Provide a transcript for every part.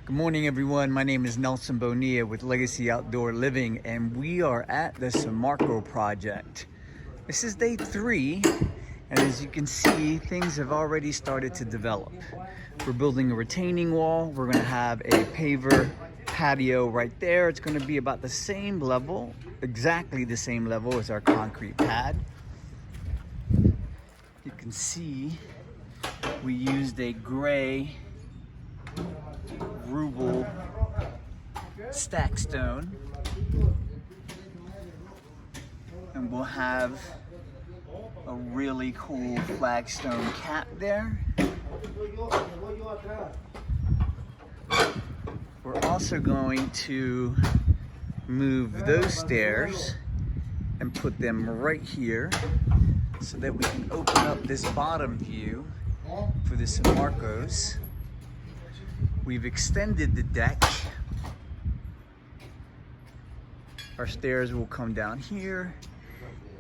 Good morning, everyone. My name is Nelson Bonilla with Legacy Outdoor Living, and we are at the Samarco project. This is day 3, and as you can see, things have already started to develop. We're building a retaining wall. We're going to have a paver patio right there. It's going to be about the same level, exactly the same level as our concrete pad. You can see we used a gray ruble stack stone, and we'll have a really cool flagstone cap there. We're also going to move those stairs and put them right here so that we can open up this bottom view for the Samarcos. We've extended the deck. Our stairs will come down here,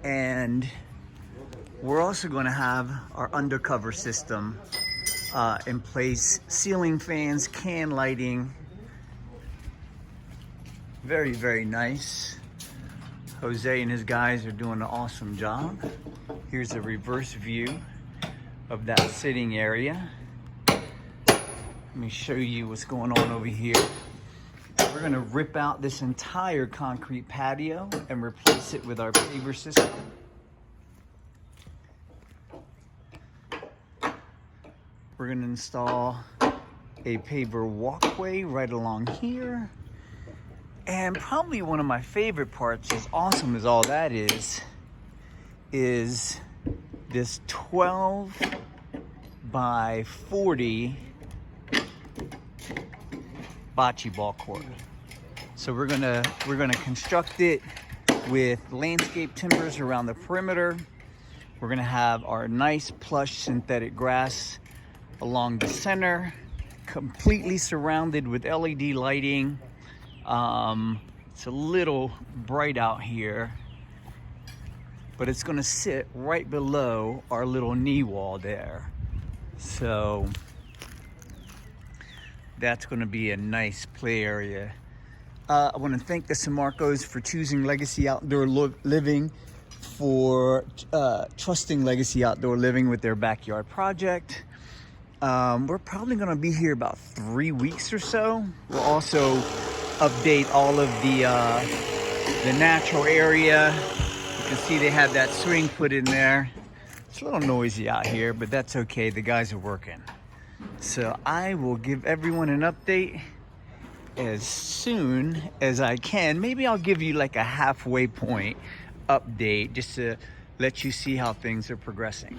and we're also going to have our undercover system in place. Ceiling fans, can lighting. Very, very nice. Jose and his guys are doing an awesome job. Here's a reverse view of that sitting area. Let me show you what's going on over here. We're gonna rip out this entire concrete patio and replace it with our paver system. We're gonna install a paver walkway right along here. And probably one of my favorite parts, as awesome as all that is this 12 by 40 bocce ball court. So we're gonna construct it with landscape timbers around the perimeter. We're gonna have our nice plush synthetic grass along the center, completely surrounded with LED lighting. It's a little bright out here, but it's gonna sit right below our little knee wall there. So that's going to be a nice play area. I want to thank the Samarcos for choosing Legacy Outdoor Living, for trusting Legacy Outdoor Living with their backyard project. We're probably going to be here about 3 weeks or so. We'll also update all of the natural area. You can see they have that swing put in there. It's a little noisy out here, but that's okay. The guys are working. So I will give everyone an update as soon as I can. Maybe I'll give you like a halfway point update just to let you see how things are progressing.